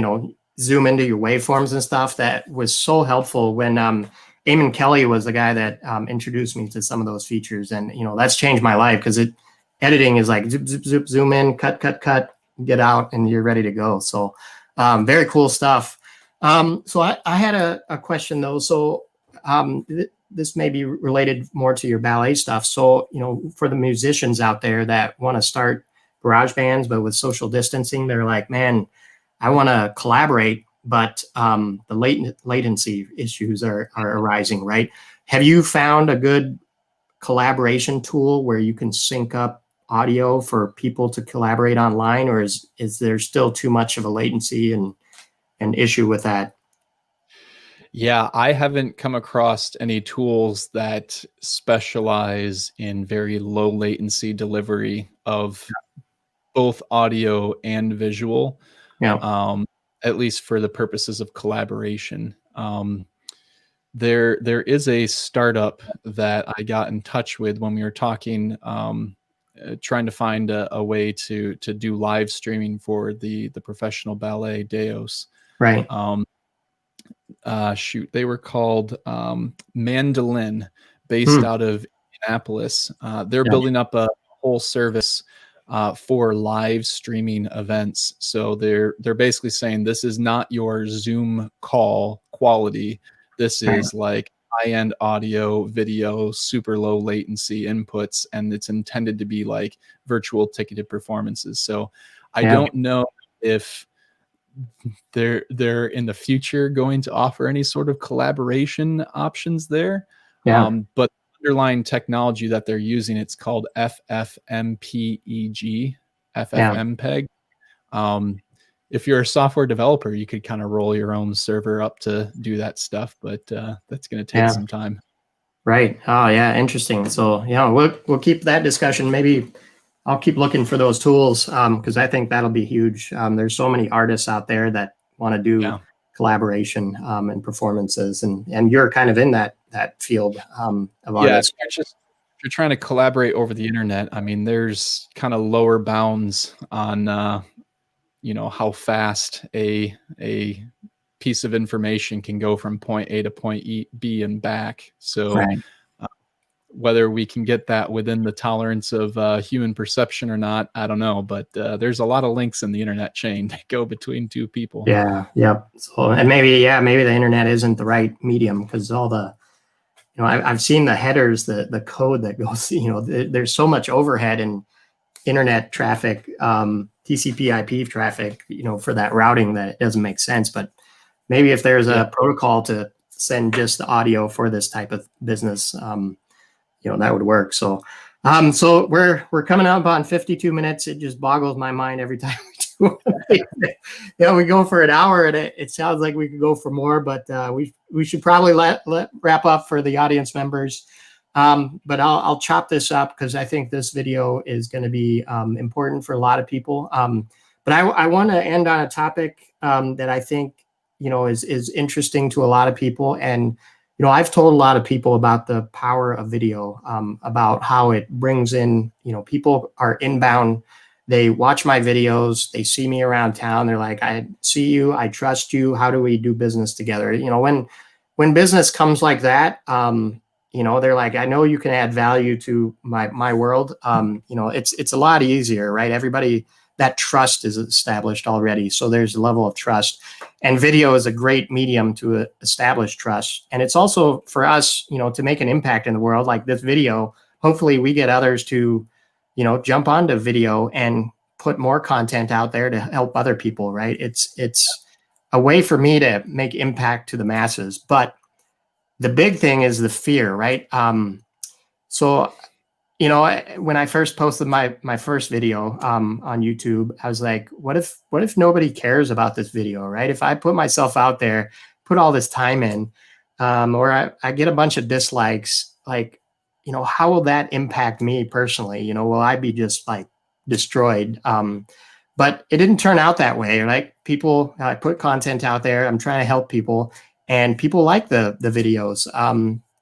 zoom into your waveforms and stuff. That was so helpful when Eamon Kelly was the guy that introduced me to some of those features, and that's changed my life because editing is like zip zip zip, zoom in, cut, get out, and you're ready to go. So very cool stuff. So I had a question though. So this may be related more to your ballet stuff. So, for the musicians out there that want to start garage bands, but with social distancing, they're like, man, I want to collaborate, but the latency issues are arising, right? Have you found a good collaboration tool where you can sync up audio for people to collaborate online, or is there still too much of a latency and an issue with that? Yeah, I haven't come across any tools that specialize in very low latency delivery of both audio and visual, Yeah. um, at least for the purposes of collaboration. There is a startup that I got in touch with when we were talking, trying to find a way to do live streaming for the professional ballet Deos. Right. Shoot, they were called Mandolin, based out of Indianapolis. They're Yeah. building up a whole service for live streaming events. So they're basically saying this is not your Zoom call quality. This Right. is like high-end audio, video, super low latency inputs, and it's intended to be like virtual ticketed performances. So I Yeah. don't know if they're in the future going to offer any sort of collaboration options there. Yeah. But the underlying technology that they're using, it's called FFmpeg, FFmpeg. If you're a software developer, you could kind of roll your own server up to do that stuff, but that's going to take some time. Right. Oh yeah, interesting. So yeah, we'll keep that discussion. Maybe I'll keep looking for those tools because I think that'll be huge. There's so many artists out there that want to do collaboration and performances, and you're kind of in that field of artists. If you're trying to collaborate over the internet, I mean, there's kind of lower bounds on how fast a piece of information can go from point A to point B and back. So whether we can get that within the tolerance of human perception or not, I don't know. But there's a lot of links in the internet chain that go between two people. Yeah. Yep. So, and maybe the internet isn't the right medium because all the, I've seen the headers, the code that goes, there's so much overhead in internet traffic, TCP/IP traffic, for that routing that it doesn't make sense. But maybe if there's a protocol to send just the audio for this type of business, that would work. So, so we're coming up on 52 minutes. It just boggles my mind every time we do it. We go for an hour, and it sounds like we could go for more, but we should probably let wrap up for the audience members. But I'll chop this up because I think this video is going to be important for a lot of people. But I want to end on a topic that I think is interesting to a lot of people. And I've told a lot of people about the power of video, about how it brings in, people are inbound. They watch my videos. They see me around town. They're like, I see you. I trust you. How do we do business together? When business comes like that, they're like, I know you can add value to my world. It's a lot easier, right? Everybody, that trust is established already. So there's a level of trust, and video is a great medium to establish trust. And it's also for us, to make an impact in the world like this video. Hopefully we get others to, jump onto video and put more content out there to help other people, right? It's a way for me to make impact to the masses. But the big thing is the fear, right? So, when I first posted my first video on YouTube, I was like, what if nobody cares about this video, right? If I put myself out there, put all this time in, or I get a bunch of dislikes, like, how will that impact me personally? Will I be just like destroyed? But it didn't turn out that way. Like I put content out there. I'm trying to help people, and people like the videos.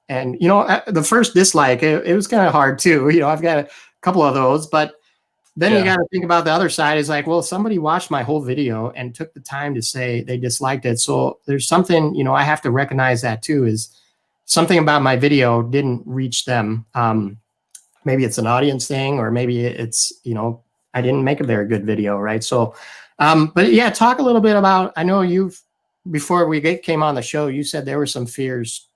And, the first dislike, it was kind of hard too. I've got a couple of those, but then you got to think about the other side is like, well, somebody watched my whole video and took the time to say they disliked it. So there's something, I have to recognize that too, is something about my video didn't reach them. Maybe it's an audience thing, or maybe it's, I didn't make a very good video. Right. So, but yeah, talk a little bit about, I know before we came on the show, you said there were some fears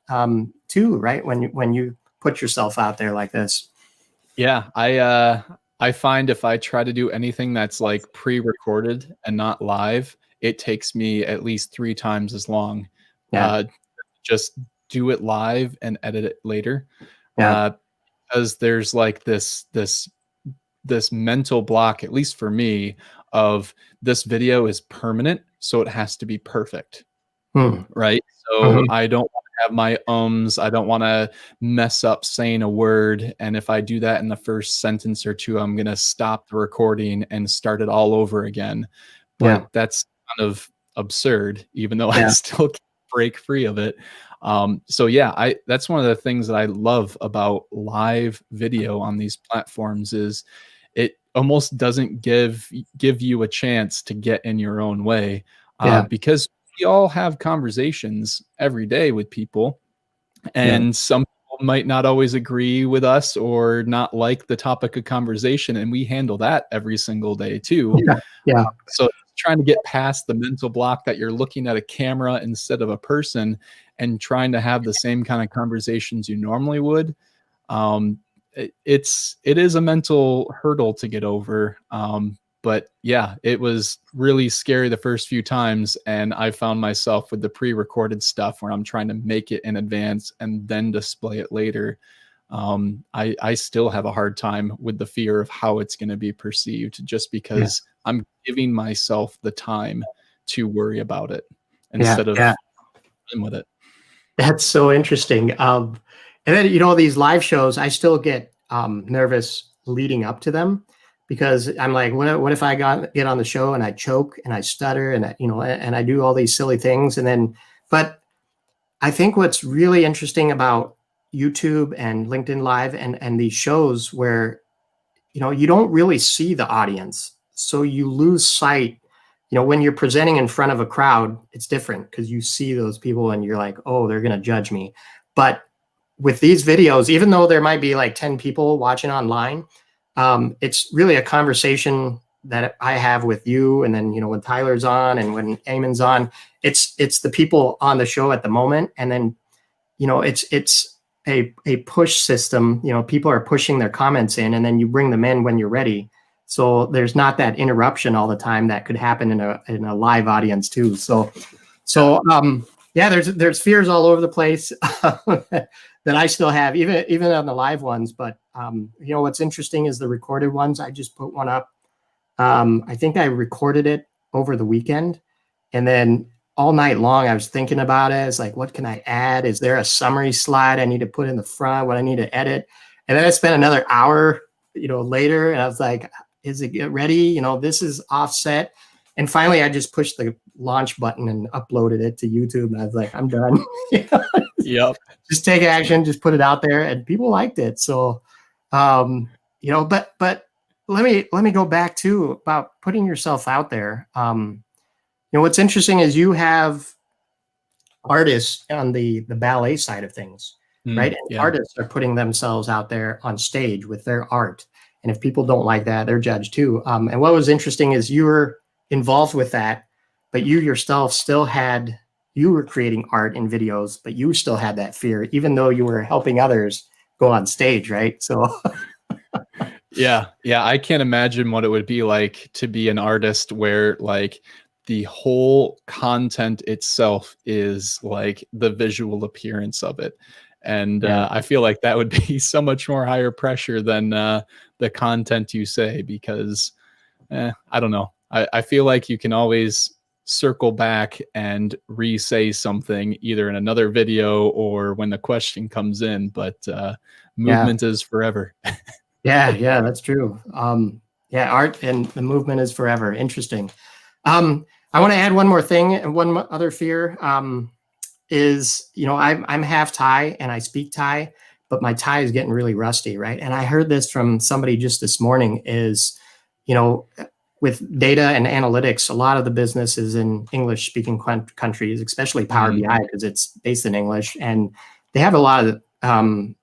too, right? When you put yourself out there like this. Yeah, I find if I try to do anything that's like pre-recorded and not live, it takes me at least 3 times as long. Yeah. Just do it live and edit it later. Yeah. Because there's like this mental block, at least for me, of this video is permanent, so it has to be perfect. Right? So Mhm. I don't want to have my ums. I don't want to mess up saying a word. And if I do that in the first sentence or two, I'm going to stop the recording and start it all over again. Yeah. But that's kind of absurd, even though I Yeah. still can't break free of it. So yeah, that's one of the things that I love about live video on these platforms is it almost doesn't give you a chance to get in your own way, Yeah. because we all have conversations every day with people, Yeah. and some people might not always agree with us or not like the topic of conversation, and we handle that every single day too. Yeah. Yeah. So trying to get past the mental block that you're looking at a camera instead of a person and trying to have the same kind of conversations you normally would, it is a mental hurdle to get over. But yeah, it was really scary the first few times, and I found myself with the pre-recorded stuff where I'm trying to make it in advance and then display it later. I still have a hard time with the fear of how it's going to be perceived, just Yeah. because I'm giving myself the time to worry about it Yeah. instead of Yeah. dealing with it. That's so interesting. And then, these live shows, I still get nervous leading up to them because I'm like, what if I get on the show and I choke and I stutter and and I do all these silly things. And then, but I think what's really interesting about YouTube and LinkedIn Live and these shows where, you don't really see the audience. So you lose sight. When you're presenting in front of a crowd, it's different because you see those people and you're like, oh, they're going to judge me. But with these videos, even though there might be like 10 people watching online, it's really a conversation that I have with you. And then, when Tyler's on and when Eamon's on, it's the people on the show at the moment. And then, it's a push system. People are pushing their comments in and then you bring them in when you're ready. So there's not that interruption all the time that could happen in a live audience too. So yeah, there's fears all over the place that I still have, even on the live ones. But what's interesting is the recorded ones. I just put one up. I think I recorded it over the weekend, and then all night long I was thinking about it. It's like, what can I add? Is there a summary slide I need to put in the front? What I need to edit? And then I spent another hour, later, and I was like, is it ready? This is offset. And finally, I just pushed the launch button and uploaded it to YouTube. And I was like, I'm done. Yep. Just take action, just put it out there, and people liked it. So, but let me go back to about putting yourself out there. What's interesting is you have artists on the ballet side of things, right? And Yeah. artists are putting themselves out there on stage with their art. And if people don't like that, they're judged too. And what was interesting is you were involved with that, but you yourself you were creating art and videos, but you still had that fear, even though you were helping others go on stage, right? So yeah, I can't imagine what it would be like to be an artist where like the whole content itself is like the visual appearance of it. And I feel like that would be so much more higher pressure than the content you say, because I don't know. I feel like you can always circle back and re-say something either in another video or when the question comes in, but movement is forever. Yeah, that's true. Art and the movement is forever. Interesting. I want to add one more thing, and one other fear is, I'm half Thai and I speak Thai, but my Thai is getting really rusty, right? And I heard this from somebody just this morning is, with data and analytics, a lot of the business is in English speaking countries, especially Power BI, because it's based in English. And they have a lot of,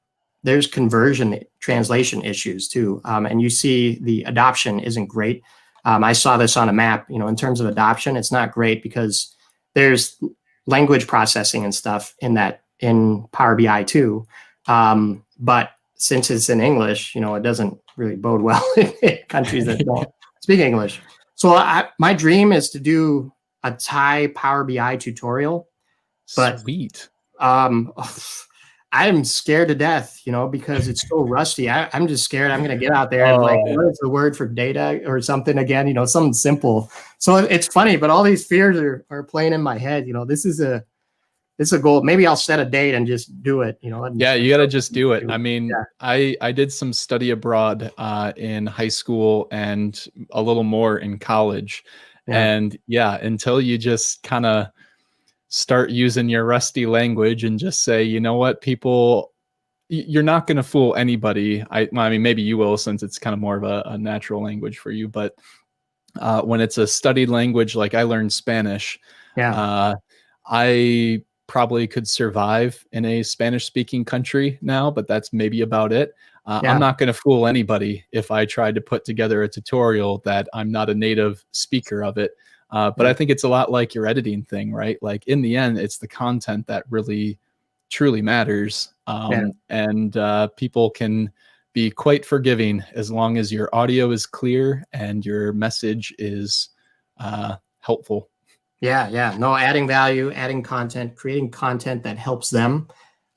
there's conversion translation issues too. And you see the adoption isn't great. I saw this on a map, in terms of adoption, it's not great because there's language processing and stuff in Power BI too. But since it's in English, it doesn't really bode well in countries that don't speak English. So my dream is to do a Thai Power BI tutorial, but Sweet. I'm scared to death, because it's so rusty. I'm just scared I'm going to get out there and Oh. what is the word for data or something again, something simple. So it's funny, but all these fears are playing in my head. This is a goal. Maybe I'll set a date and just do it, Yeah, you got to just do it. I mean, yeah. I did some study abroad in high school and a little more in college. Yeah. And yeah, until you just kind of start using your rusty language and just say, you know what, people, you're not going to fool anybody. I mean, maybe you will, since it's kind of more of a natural language for you. But when it's a studied language, like I learned Spanish, I probably could survive in a Spanish speaking country now, but that's maybe about it. I'm not going to fool anybody if I tried to put together a tutorial that I'm not a native speaker of it. But I think it's a lot like your editing thing, right? Like in the end, it's the content that really truly matters. And people can be quite forgiving as long as your audio is clear and your message is helpful. Yeah. No, adding value, adding content, creating content that helps them.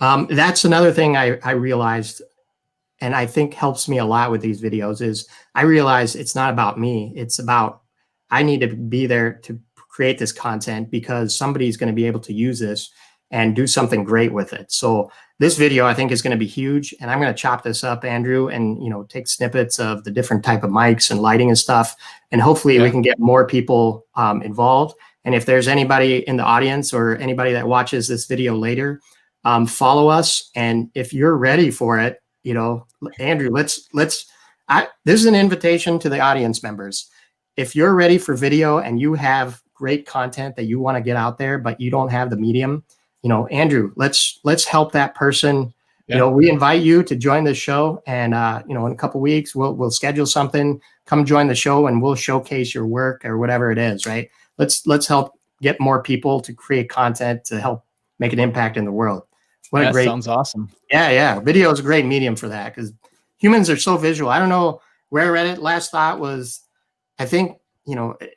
That's another thing I realized, and I think helps me a lot with these videos, is I realize it's not about me. It's about, I need to be there to create this content because somebody's going to be able to use this and do something great with it. So this video, I think, is going to be huge, and I'm going to chop this up, Andrew, and take snippets of the different type of mics and lighting and stuff, and hopefully we can get more people involved. And if there's anybody in the audience or anybody that watches this video later, follow us. And if you're ready for it, Andrew, this is an invitation to the audience members. If you're ready for video and you have great content that you want to get out there, but you don't have the medium, Andrew, let's help that person. We invite you to join the show, and in a couple of weeks we'll schedule something. Come join the show, and we'll showcase your work or whatever it is. Right? Let's help get more people to create content to help make an impact in the world. What a great, sounds awesome. Yeah. Video is a great medium for that because humans are so visual. I don't know where I read it. Last thought was, I think,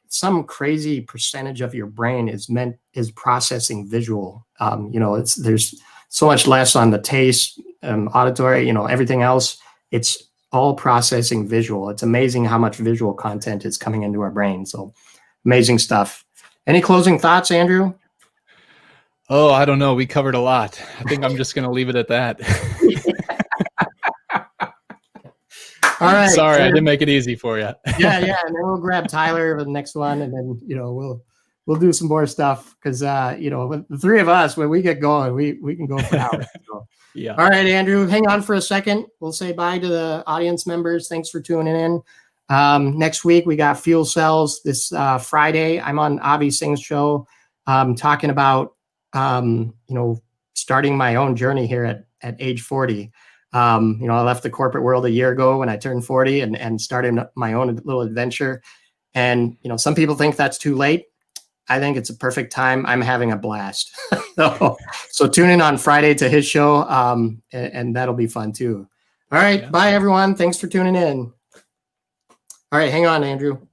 some crazy percentage of your brain is processing visual. There's so much less on the taste, auditory, everything else. It's all processing visual. It's amazing how much visual content is coming into our brain. So amazing stuff. Any closing thoughts, Andrew? Oh, I don't know. We covered a lot. I think I'm just going to leave it at that. All right. Sorry, I didn't make it easy for you. Yeah. And then we'll grab Tyler for the next one, and then we'll do some more stuff because with the three of us, when we get going, we can go for hours. So. Yeah. All right, Andrew, hang on for a second. We'll say bye to the audience members. Thanks for tuning in. Next week we got fuel cells. This Friday, I'm on Avi Singh's show, talking about starting my own journey here at age 40. I left the corporate world a year ago when I turned 40 and started my own little adventure. And, some people think that's too late. I think it's a perfect time. I'm having a blast. So tune in on Friday to his show, and that'll be fun too. All right. Bye, everyone. Thanks for tuning in. All right. Hang on, Andrew.